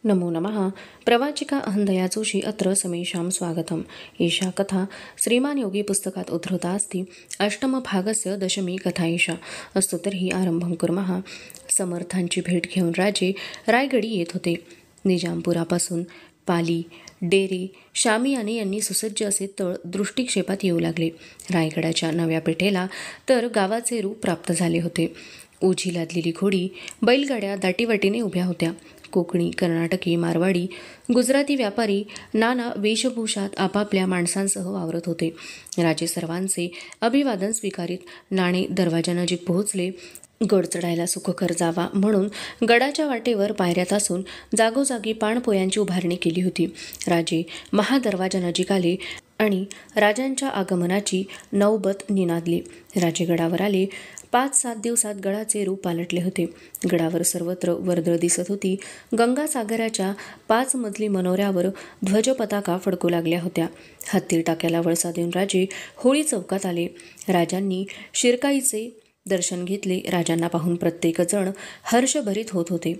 नमो नमः. प्रवाचिका अहंदया जोशी अत्र समेषां स्वागतम्. एषा कथा श्रीमान योगी पुस्तकात् उद्धृता अस्ति. अष्टमभागस्य दशमी कथा एषा. अस्तु तर्हि आरंभं कुर्मः. समर्थांची भेट घेऊन राजे रायगडी येत होते. निजामपुरापासून पाली, डेरे, शामियाने यांनी सुसज्ज असे तळ दृष्टिक्षेपात येऊ लागले. रायगडाच्या नव्या पेठेला तर गावाचे रूप प्राप्त झाले होते. उजी लादलेली घोडी, बैलगाड्या दाटीवाटीने उभ्या होत्या. कोकणी, कर्नाटकी, मारवाडी, गुजराती व्यापारी नाना वेशभूषात आपापल्या माणसांसह वावरत होते. राजे सर्वांचे अभिवादन स्वीकारीत नाणे दरवाजानजीक पोहोचले. गड चढायला सुखकर जावा म्हणून गडाच्या वाटेवर पायऱ्यात असून जागोजागी पाणपोयांची उभारणी केली होती. राजे महादरवाजानजीक आले आणि राजांच्या आगमनाची नौबत निनादली. राजे गडावर आले. 5-7 दिवसात गडाचे रूप पालटले होते. गडावर सर्वत्र वर्दळ दिसत होती. गंगासागराच्या 5 मजली मनोऱ्यावर ध्वजपताका फडकू लागल्या होत्या. हत्ती टाक्याला वळसा देऊन राजे होळी चौकात आले. राजांनी शिरकाईचे दर्शन घेतले. राजांना पाहून प्रत्येक जण हर्षभरीत होत होते.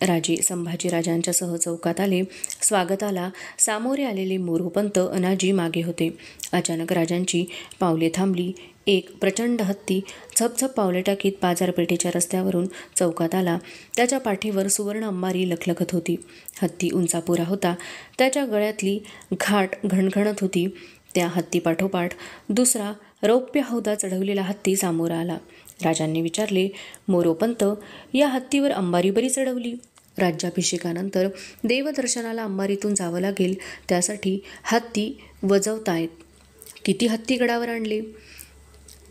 राजे संभाजीराजांच्या सह चौकात आले. स्वागताला सामोरे आलेले मोरोपंत अनाजी मागे होते. अचानक राजांची पावले थांबली. एक प्रचंड हत्ती झपझप पावले टाकीत बाजारपेठेच्या रस्त्यावरून चौकात आला. त्याच्या पाठीवर सुवर्ण अंबारी लखलखत होती. हत्ती उंचापुरा होता. त्याच्या गळ्यातली घाट घणघणत होती. त्या हत्तीपाठोपाठ दुसरा रौप्य हौदा चढवलेला हत्ती सामोरा आला. राजांनी विचारले, मोरोपंत, या हत्तीवर अंबारी बरी चढवली? राज्याभिषेकानंतर देवदर्शनाला अंबारीतून जावं लागेल, त्यासाठी हत्ती वजवतायत. किती हत्ती गडावर आणले?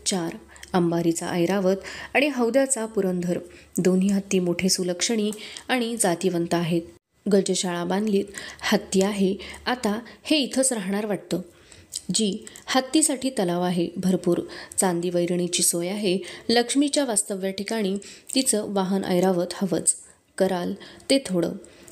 4. अंबारीचा ऐरावत आणि हौद्याचा पुरंदर. दोन्ही हत्ती मोठे सुलक्षणी आणि जातीवंत आहेत. गजशाळा बांधलीत. हत्ती आहे. आता हे इथंच राहणार वाटतं. जी, हत्तीसाठी तलाव आहे. भरपूर चांदी वैरणीची सोय आहे. लक्ष्मीच्या वास्तव्या ठिकाणी तिचं वाहन ऐरावत हवंच. कराल ते थोडं.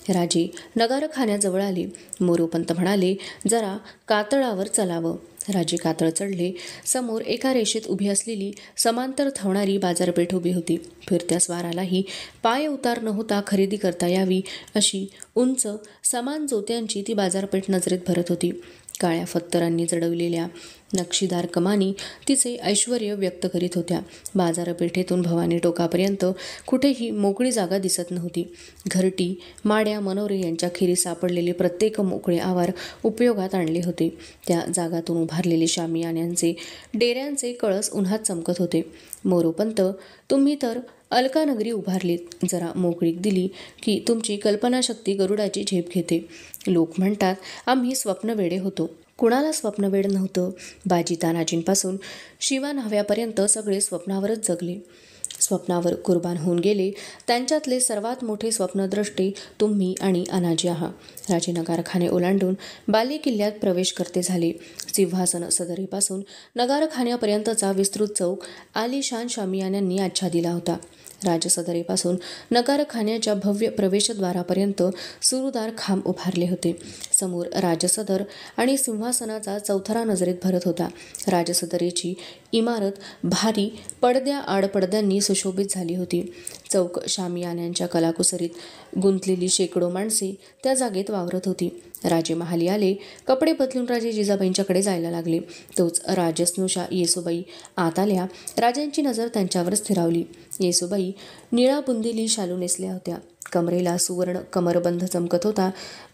राजे नगारखान्याजवळ आले. मोरोपंत म्हणाले, जरा कातळावर चलावं. राजे कातळ चढले. समोर एका रेषेत उभी असलेली समांतर धावणारी बाजारपेठ उभी होती. फिरत्या स्वारालाही पाय उतार न होता खरेदी करता यावी अशी उंच समान जोत्यांची ती बाजारपेठ नजरेत भरत होती. काळ्या फत्तरांनी जडवलेल्या नक्षीदार कमानी तिचे ऐश्वर व्यक्त करीत होत्या. बाजारपेठेतून भवानी टोकापर्यंत कुठेही मोकळी जागा दिसत नव्हती. घरटी, माड्या, मनोरे यांच्याखेरीज सापडलेले प्रत्येक मोकळे आवार उपयोगात आणले होते. त्या जागातून उभारलेले शामियान्यांचे, डेऱ्यांचे कळस उन्हात चमकत होते. मोरोपंत, तुम्ही तर अलकानगरी उभारलीत. जरा मोकळीक दिली की तुमची कल्पनाशक्ती गरुडाची झेप घेते. लोक म्हणतात आम्ही स्वप्नवेडे होतो. कुणाला स्वप्नवेड नव्हतं? बाजी तानाजींपासून शिवा न्हाव्यापर्यंत सगळे स्वप्नावरच जगले. स्वप्नावर कुर्बान होऊन गेले. त्यांच्यातले सर्वात मोठे स्वप्नद्रष्टे तुम्ही आणि अनाजी आहात. राजे नगारखाने ओलांडून बाले किल्ल्यात प्रवेश करते झाले. सिंहासन सदरीपासून नगारखान्यापर्यंतचा विस्तृत चौक आलिशान शामियान्यांनी आच्छादिला होता. राजसदरेपासून नगारखान्याच्या भव्य प्रवेशद्वारापर्यंत सुरूदार खांब उभारले होते. समोर राजसदर आणि सिंहासनाचा चौथरा नजरेत भरत होता. राजसदरेची इमारत भारी पडद्या आडपडद्यांनी सुशोभित झाली होती. चौक शामियान्यांच्या कलाकुसरीत गुंतलेली शेकडो माणसे त्या जागेत वावरत होती. राजे महाली आले. कपडे बदलून राजे जिजाबाईंच्याकडे जायला लागले. तोच राजस्नुषा येसूबाई आत आल्या. राजांची नजर त्यांच्यावर स्थिरावली. येसूबाई निळा बुंदेली शालू नेसल्या होत्या. कमरेला सुवर्ण कमरबंध चमकत होता.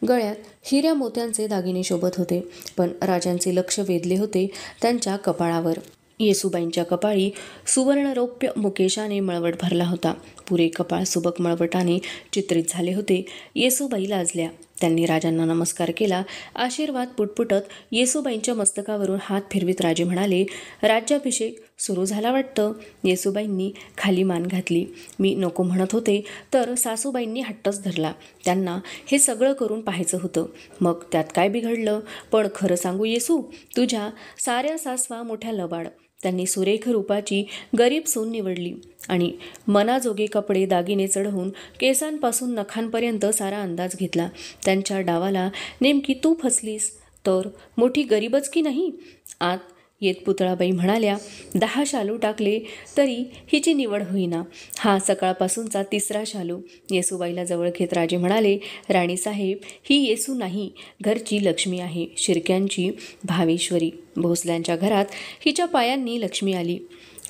गळ्यात हिऱ्या मोत्यांचे दागिने शोभत होते. पण राजांचे लक्ष वेधले होते त्यांच्या कपाळावर. येसूबाईंच्या कपाळी सुवर्ण रौप्य मुकेशाने मळवट भरला होता. पुरे कपाळ सुबक मळवटाने चित्रित झाले होते. येसूबाई लाजल्या. त्यांनी राजांना नमस्कार केला. आशीर्वाद पुटपुटत येसूबाईंच्या मस्तकावरून हात फिरवीत राजे म्हणाले, राज्याभिषेक सुरू झाला वाटतं. येसूबाईंनी खाली मान घातली. मी नको म्हणत होते तर सासूबाईंनी हट्टच धरला. त्यांना हे सगळं करून पाहायचं होतं. मग त्यात काय बिघडलं? पण खरं सांगू येसू, तुझ्या साऱ्या सासवा मोठ्या लबाड. त्यांनी सुरेख रूपाची गरीब सून निवडली आणि मनाजोगे कपडे दागिने चढवून केसांपासून नखांपर्यंत सारा अंदाज घेतला. त्यांच्या डावाला नेमकी तू फसलीस तर मोठी गरीबच की नाही? आत येत पुतळाबाई म्हणाल्या, 10 शालू टाकले तरी हिची निवड होईना. हा सकाळपासूनचा 3रा शालू. येसूबाईला जवळ घेत राजे म्हणाले, राणीसाहेब, ही येसू नाही, घरची लक्ष्मी आहे, शिर्क्यांची भावेश्वरी. भोसल्यांच्या घरात हिच्या पायांनी लक्ष्मी आली.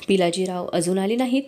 पिलाजीराव अजून आले नाहीत.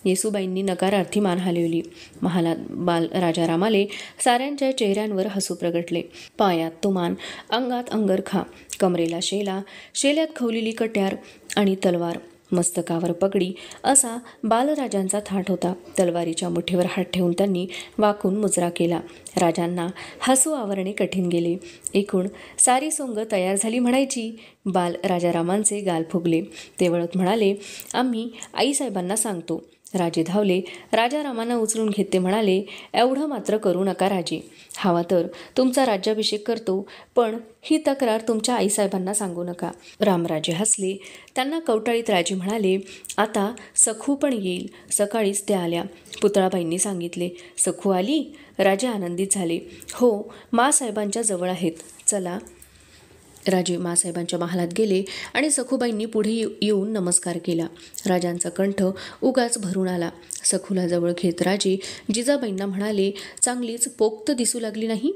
येसूबाईंनी नकारार्थी मान हलवली. महालात राजारामाले साऱ्यांच्या चेहऱ्यांवर हसू प्रगटले. पायात तुमान, अंगात अंगरखा, कमरेला शेला, शेल्यात खवलेली कट्यार आणि तलवार, मस्तकावर पगडी असा बालराजांचा थाट होता. तलवारीच्या मुठीवर हात ठेवून त्यांनी वाकून मुजरा केला. राजांना हसू आवरणे कठीण गेले. एकूण सारी सोंग तयार झाली म्हणायची. बाल राजारामांचे गाल फुगले. ते वळत म्हणाले, आम्ही आईसाहेबांना सांगतो. राजे धावले. राजारामांना उचलून घेत ते म्हणाले, एवढं मात्र करू नका राजे. हवा तर तुमचा राज्याभिषेक करतो, पण ही तक्रार तुमच्या आईसाहेबांना सांगू नका. रामराजे हसले. त्यांना कवटाळीत राजे म्हणाले, आता सखू पण येईल. सकाळीच त्या आल्या. पुतळाबाईंनी सांगितले. सखू आली? राजे आनंदित झाले. हो, मासाहेबांच्या जवळ आहेत. चला. राजे मासाहेबांच्या महालात गेले आणि सखूबाईंनी पुढे येऊन नमस्कार केला. राजांचा कंठ उगाच भरून आला. सखूला जवळ घेत राजे जिजाबाईंना म्हणाले, चांगलीच पोक्त दिसू लागली नाही?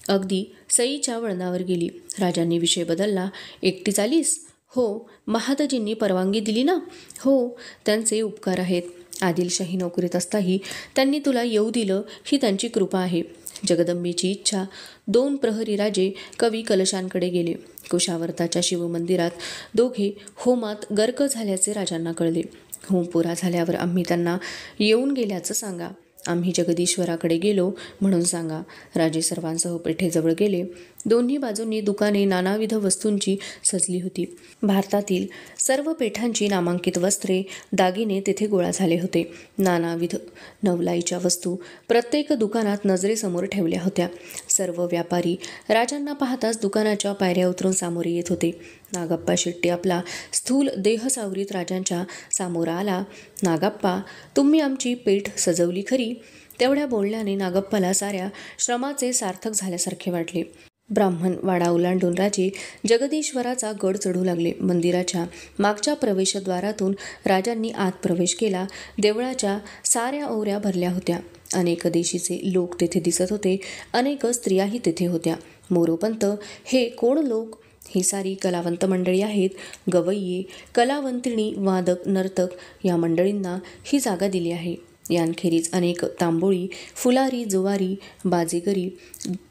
अगदी सईच्या वळणावर गेली. राजांनी विषय बदलला. एकटीच आलीस? हो. महादजींनी परवानगी दिली ना? हो. त्यांचे उपकार आहेत. आदिलशाही नोकरीत असताही त्यांनी तुला येऊ दिलं ही त्यांची कृपा आहे. जगदंबेची इच्छा. 2 प्रहरी राजे कवी कलशांकडे गेले. कुशावर्ताच्या शिवमंदिरात दोघे होमात गर्क झाल्याचे राजांना कळले. होम पुरा झाल्यावर आम्ही त्यांना येऊन गेल्याचं सांगा. आम्ही जगदीश्वराकडे गेलो म्हणून सांगा. राजे सर्वांसह पेठेजवळ गेले. दोन्ही बाजूंनी दुकाने नानाविध वस्तूंची सजली होती. भारतातील सर्व पेठांची नामांकित वस्त्रे, दागिने तेथे गोळा झाले होते. नानाविध नवलाईच्या वस्तू प्रत्येक दुकानात नजरेसमोर ठेवल्या होत्या. सर्व व्यापारी राजांना पाहताच दुकानाच्या पायऱ्या उतरून सामोरे येत होते. नागप्पा शेट्टी आपला स्थूल देह सावरीत राजांच्या सामोरा आला. नागप्पा, तुम्ही आमची पेठ सजवली खरी? तेवढ्या बोलण्याने नागप्पाला साऱ्या श्रमाचे सार्थक झाल्यासारखे वाटले. ब्राह्मण वाडा ओलांडून राजे जगदीश्वराचा गड चढू लागले. मंदिराच्या मागच्या प्रवेशद्वारातून राजांनी आत प्रवेश केला. देवळाच्या साऱ्या ओऱ्या भरल्या होत्या. अनेक देशीचे लोक तेथे दिसत होते. अनेक स्त्रियाही तेथे होत्या. मोरोपंत, हे कोण लोक? ही सारी कलावंत मंडळी आहेत. गवय्ये, कलावंतिणी, वादक, नर्तक या मंडळींना ही जागा दिली आहे. यांखेरीज अनेक तांबोळी, फुलारी, जुवारी, बाजेगरी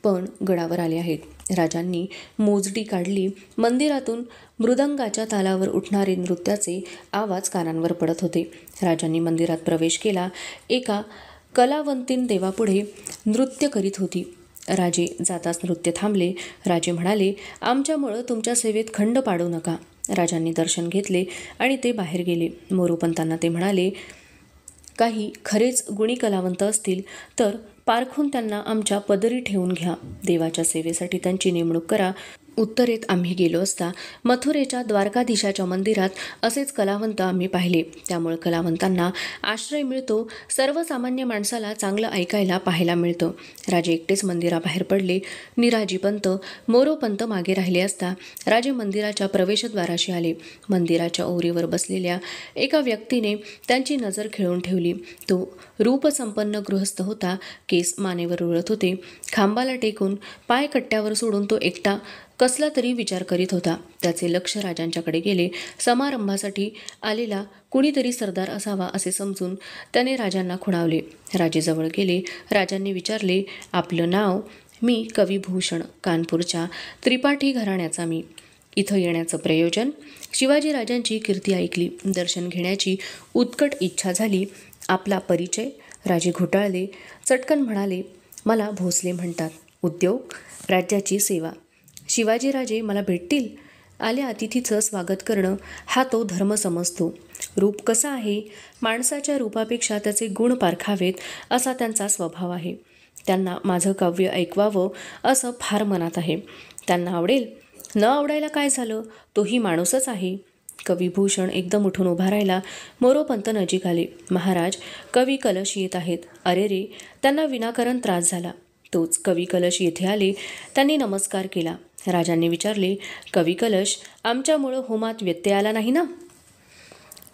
पण गडावर आले आहेत. राजांनी मोजडी काढली. मंदिरातून मृदंगाच्या तालावर उठणारे नृत्याचे आवाज कानांवर पडत होते. राजांनी मंदिरात प्रवेश केला. एका कलावंतीन देवापुढे नृत्य करीत होती. राजे जाताच नृत्य थांबले. राजे म्हणाले, आमच्यामुळं तुमच्या सेवेत खंड पाडू नका. राजांनी दर्शन घेतले आणि ते बाहेर गेले. मोरोपंतांना ते म्हणाले, काही खरेच गुणी कलावंत असतील तर पारखून त्यांना आमच्या पदरी ठेवून घ्या. देवाच्या सेवेसाठी त्यांची नेमणूक करा. उत्तरेत आम्ही गेलो असता मथुरेच्या द्वारकाधीशाच्या मंदिरात असेच कलावंत आम्ही पाहिले. त्यामुळे कलावंतांना आश्रय मिळतो. सर्वसामान्य माणसाला चांगलं ऐकायला पाहायला मिळतं. राजे एकटेच मंदिराबाहेर पडले. निराजीपंत, मोरोपंत मागे राहिले असता राजे मंदिराच्या प्रवेशद्वाराशी आले. मंदिराच्या ओरीवर बसलेल्या एका व्यक्तीने त्यांची नजर खिळून ठेवली. तो रूपसंपन्न गृहस्थ होता. केस मानेवर उडत होते. खांबाला टेकून पाय कट्ट्यावर सोडून तो एकटा कसला तरी विचार करीत होता. त्याचे लक्ष राजांच्याकडे गेले. समारंभासाठी आलेला कुणीतरी सरदार असावा असे समजून त्याने राजांना खुणावले. राजे जवळ गेले. राजांनी विचारले, आपलं नाव? मी कविभूषण, कानपूरच्या त्रिपाठी घराण्याचा मी. इथं येण्याचं प्रयोजन? शिवाजीराजांची कीर्ती ऐकली. दर्शन घेण्याची उत्कट इच्छा झाली. आपला परिचय? राजे घोटाळले. चटकन म्हणाले, मला भोसले म्हणतात. उद्योग? राज्याची सेवा. शिवाजीराजे मला भेटतील? आल्या अतिथीचं स्वागत करणं हा तो धर्म समजतो. रूप कसं आहे? माणसाच्या रूपापेक्षा त्याचे गुण पारखावेत असा त्यांचा स्वभाव आहे. त्यांना माझं काव्य ऐकवावं असं फार मनात आहे. त्यांना आवडेल? न आवडायला काय झालं? तोही माणूसच आहे. कविभूषण एकदम उठून उभा राहिला. मोरोपंत नजीक आले. महाराज, कवी कलश येत आहेत. अरे रे! त्यांना विनाकारण त्रास झाला. तोच कवी कलश येथे आले. त्यांनी नमस्कार केला. राजांनी विचारले, कवी कलश, आमच्यामुळं होमात व्यत्यय आला नाही ना?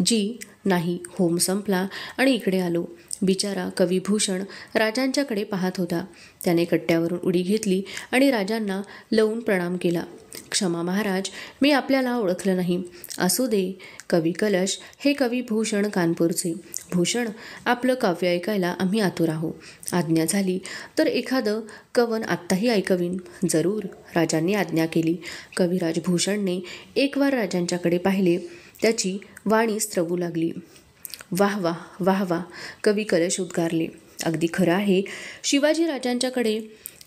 जी नाही, होम संपला आणि इकडे आलो. बिचारा कविभूषण राजांच्याकडे पाहत होता. त्याने कट्ट्यावरून उडी घेतली आणि राजांना लवून प्रणाम केला. क्षमा महाराज, मी आपल्याला ओळखलं नाही. असू दे. कवी कलश हे कविभूषण कानपूरचे. भूषण, आपलं काव्य ऐकायला आम्ही आतुर आहो. आज्ञा झाली तर एखादं कवन आत्ताही ऐकवीन. जरूर. राजांनी आज्ञा केली. कविराज भूषणने एकवार राजांच्याकडे पाहिले. त्याची वाणी स्त्रवू लागली. वाह वाह वाह वाह, कवी कलश उद्गारले. अगदी खरं आहे. शिवाजी राजांच्याकडे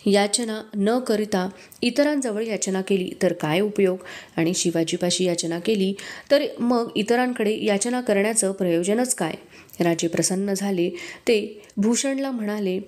याचना न करिता इतरांजवळ याचना केली तर काय उपयोग, आणि शिवाजीपाशी याचना केली तर मग इतरांकडे याचना करण्याचं प्रयोजनच काय? राजे प्रसन्न झाले. ते भूषणला म्हणाले,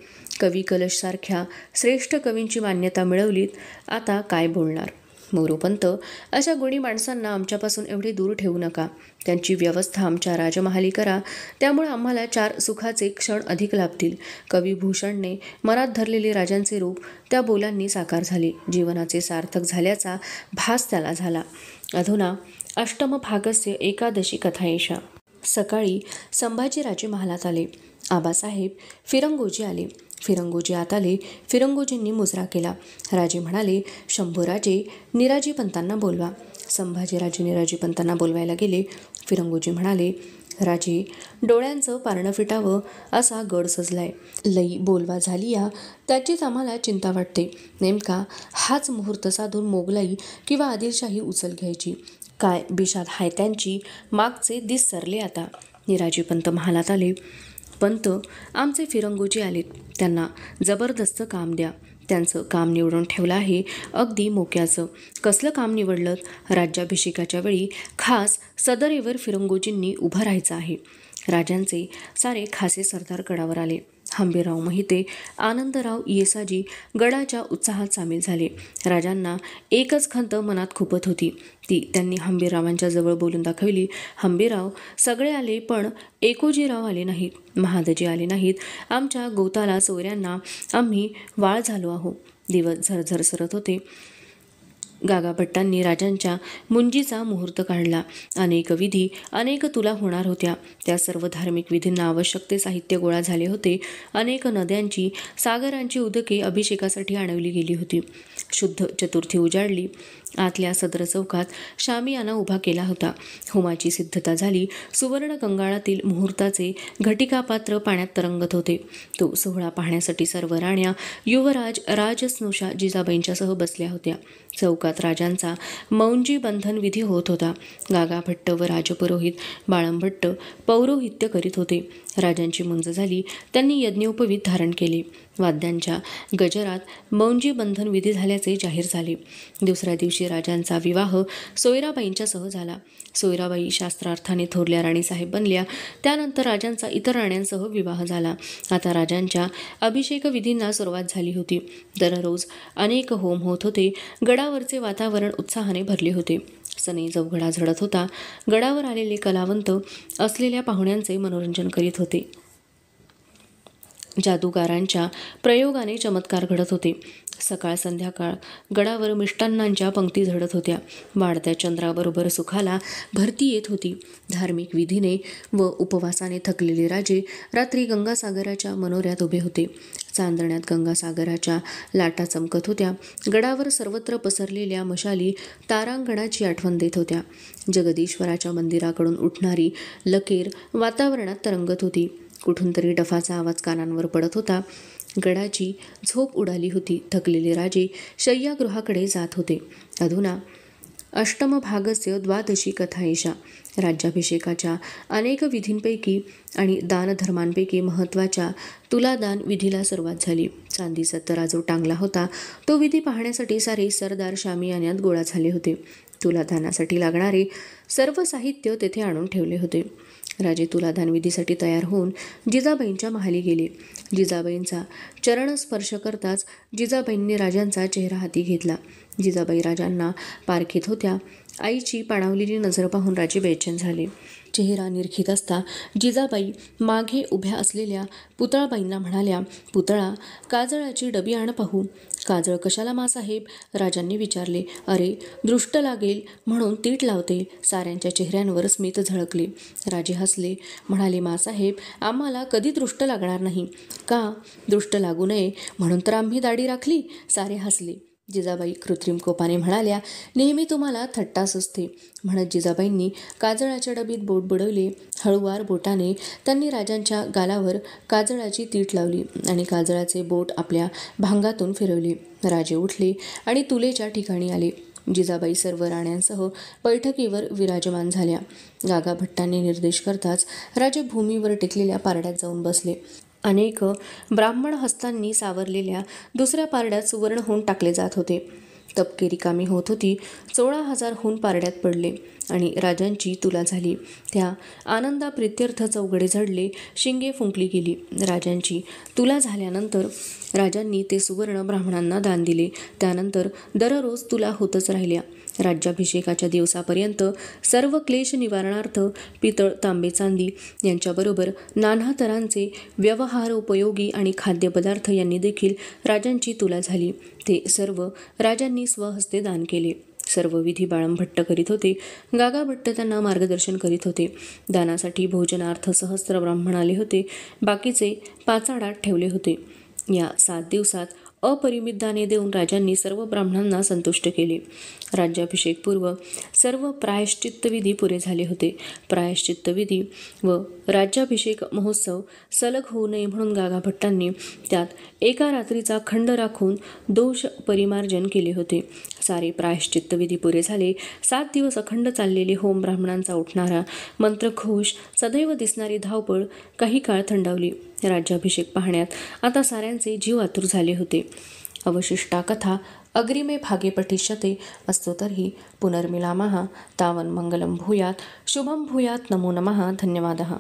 कवी कलशसारख्या श्रेष्ठ कवींची मान्यता मिळवलीत, आता काय बोलणार? मोरोपंत, अशा गुणी माणसांना आमच्यापासून एवढे दूर ठेवू नका. त्यांची व्यवस्था आमच्या राजमहाली करा. त्यामुळे आम्हाला 4 सुखाचे क्षण अधिक लाभतील. कविभूषणने मनात धरलेले राजांचे रूप त्या बोलांनी साकार झाले. जीवनाचे सार्थक झाल्याचा भास त्याला झाला. अधुना अष्टमभागस्य एकादशी कथायेषा. सकाळी संभाजीराजे महालात आले. आबासाहेब फिरंगोजी आले. फिरंगोजी आत आले. फिरंगोजींनी मुजरा केला. राजे म्हणाले, शंभूराजे, निराजीपंतांना बोलवा. संभाजीराजे निराजीपंतांना बोलवायला गेले. फिरंगोजी म्हणाले, राजे, डोळ्यांचं पारणं फिटावं असा गड सजलाय. लई बोलवा झाली या, त्याचीच आम्हाला चिंता वाटते. नेमका हाच मुहूर्त साधून मोगलाई किंवा आदिलशाही उचल घ्यायची. काय बिशात हाय त्यांची, मागचे दिस सरले आता. निराजीपंत महालात आले. पंत, आमचे फिरंगोजी आलेत. त्यांना जबरदस्त काम द्या. त्यांचं काम निवडून ठेवलं आहे, अगदी मोक्याचं. कसलं काम निवडलं? राज्याभिषेकाच्या वेळी खास सदरेवर फिरंगोजींनी उभं राहायचं आहे. राजांचे सारे खासे सरदार गडावर आले. हंबीरराव मोहिते, आनंदराव येसाजी गडाच्या उत्साहात सामील झाले. राजांना एकच खंत मनात खुपत होती. ती त्यांनी हंबीररावांच्या जवळ बोलून दाखवली. हंबीरराव, सगळे आले पण एकोजीराव आले नाहीत, महादजी आले नाहीत. आमच्या गोताला चोऱ्यांना आम्ही वाळ झालो आहो. दिवस झरझर सरत होते. गागाभट्टांनी राजांच्या मुंजीचा मुहूर्त काढला. अनेक विधी, अनेक तुला होणार होत्या. त्या सर्व धार्मिक विधींना आवश्यक ते साहित्य गोळा झाले होते. अनेक नद्यांची, सागरांची उदके अभिषेकासाठी आणवली गेली होती. शुद्ध चतुर्थी उजाडली. आतल्या सदर चौकात शामियाना उभा केला होता. होमाची सिद्धता झाली. सुवर्ण कंगाळातील मुहूर्ताचे घटिकापात्र पाण्यात तरंगत होते. तो सोहळा पाहण्यासाठी सर्व राण्या, युवराज, राजस्नुषा जिजाबाईंच्यासह बसल्या होत्या. चौकात राजांचा मौंजी बंधन विधी होत होता. गागाभट्ट व राजपुरोहित बाळंभट्ट पौरोहित्य करीत होते. राजांची मुंज झाली. त्यांनी यज्ञोपवीत धारण केले. वाद्यांच्या गजरात मौंजी बंधन विधी झाल्याचे जाहीर झाले. दुसऱ्या दिवशी राजांचा विवाह सोयराबाईंच्यासह झाला. सोयराबाई शास्त्रार्थाने थोरल्या राणीसाहेब बनल्या. त्यानंतर राजांचा इतर राण्यांसह विवाह झाला. आता राजांच्या अभिषेक विधींना सुरुवात झाली होती. दररोज अनेक होम होत होते. गडावरचे वातावरण उत्साहाने भरले होते. सने जवघडा झडत होता. गडावर आलेले कलावंत असलेल्या पाहुण्यांचे मनोरंजन करीत होते. जादूगारांच्या प्रयोगाने चमत्कार घडत होते. सकाळ संध्याकाळ गडावर मिष्टान्नांच्या पंक्ती झडत होत्या. वाढत्या चंद्राबरोबर सुखाला भरती येत होती. धार्मिक विधीने व उपवासाने थकलेले राजे रात्री गंगासागराच्या मनोऱ्यात उभे होते. चांदण्यात गंगासागराच्या लाटा चमकत होत्या. गडावर सर्वत्र पसरलेल्या मशाली तारांगणाची आठवण देत होत्या. जगदीश्वराच्या मंदिराकडून उठणारी लकेर वातावरणात तरंगत होती. कुठून तरी डफाचा आवाज कानांवर पडत होता. गडाची झोप उडाली होती. थकलेले राजे शय्यागृहाकडे जात होते. अधुना अष्टमभागस्य द्वादशी कथायेषा. राज्याभिषेकाच्या अनेक विधींपैकी आणि दानधर्मांपैकी महत्त्वाच्या तुलादान विधीला सुरुवात झाली. चांदीचा तराजू टांगला होता. तो विधी पाहण्यासाठी सारे सरदार शामियान्यात गोळा झाले होते. तुलादानासाठी लागणारे सर्व साहित्य तेथे आणून ठेवले होते. राजे तुलादान विधीसाठी तयार होऊन जिजाबाईंच्या महाली गेले. जिजाबाईंचा चरणस्पर्श करताच जिजाबाईंनी राजांचा चेहरा हाती घेतला. जिजाबाई राजांना पारखीत होत्या. आईची पाणावलेली नजर पाहून राजे बेचैन झाले. चेहरा निरखीत असता जिजाबाई मागे उभ्या असलेल्या पुतळाबाईंना म्हणाल्या, पुतळा, काजळाची डबी आण पाहू. काजळ कशाला मासाहेब? राजांनी विचारले. अरे, दृष्ट लागेल म्हणून तीट लावते. साऱ्यांच्या चेहऱ्यांवर स्मित झळकले. राजे हसले, म्हणाले, मासाहेब, आम्हाला कधी दृष्ट लागणार नाही. का? दृष्ट लागू नये म्हणून तर आम्ही दाढी राखली. सारे हसले. जिजाबाई कृत्रिम कोपाने म्हणाल्या, नेहमी तुम्हाला थट्टा सुचते. म्हणत जिजाबाईंनी काजळाच्या डबीत बोट बुडवले. हळूवार बोटाने त्यांनी राजांच्या गालावर काजळाची तीट लावली आणि काजळाचे बोट आपल्या भांगातून फिरवले. राजे उठले आणि तुलेच्या ठिकाणी आले. जिजाबाई सर्व राण्यांसह बैठकीवर विराजमान झाल्या. गागा भट्टांनी निर्देश करताच राजे भूमीवर टेकलेल्या पारड्यात जाऊन बसले. अनेक ब्राह्मण हस्तांनी सावरलेल्या दुसऱ्या पारड्यात सुवर्ण होऊन टाकले जात होते. तपके रिकामी होत होती. 16,000 होऊन पारड्यात पडले आणि राजांची तुला झाली. त्या आनंदाप्रित्यर्थ चौघडे झडले, शिंगे फुंकली गेली. राजांची तुला झाल्यानंतर राजांनी ते सुवर्ण ब्राह्मणांना दान दिले. त्यानंतर दररोज तुला होतच राहिल्या. राज्याभिषेकाच्या दिवसापर्यंत सर्व क्लेश निवारणार्थ पितळ, तांबे, चांदी यांच्याबरोबर नाना तऱ्हांचे व्यवहारोपयोगी आणि खाद्यपदार्थ यांनी देखील राजांची तुला झाली. ते सर्व राजांनी स्वहस्ते दान केले. सर्व विधी बाळंभट्ट करीत होते. गागा भट्ट त्यांना मार्गदर्शन करीत होते. दानासाठी भोजनार्थ सहस्त्र ब्राह्मण आले होते. बाकीचे पाचाडात ठेवले होते. या 7 दिवसात अपरिमित दाने देऊन राजांनी सर्व ब्राह्मणांना संतुष्ट केले. राज्याभिषेकपूर्व सर्व प्रायश्चित्तविधी पुरे झाले होते. प्रायश्चित्तविधी व राज्याभिषेक महोत्सव सलग होऊ नये म्हणून गागा भट्टांनी त्यात एका रात्रीचा खंड राखून दोष परिमार्जन केले होते. सारे प्रायश्चित्तविधी पुरे झाले. 7 दिवस अखंड चाललेले होम, ब्राह्मणांचा उठणारा मंत्रघोष, सदैव दिसणारी धावपळ काही काळ थंडावली. राज्याभिषेक पाहण्यात आता साऱ्यांचे जीव आतुर झाले होते. अवशिष्टा कथा अग्रिमे भागे पठिष्यते. अस्तु तर्हि पुनर्मिलामः. तावन् मङ्गलं भूयात्, शुभं भूयात्. नमो नमः. धन्यवादः.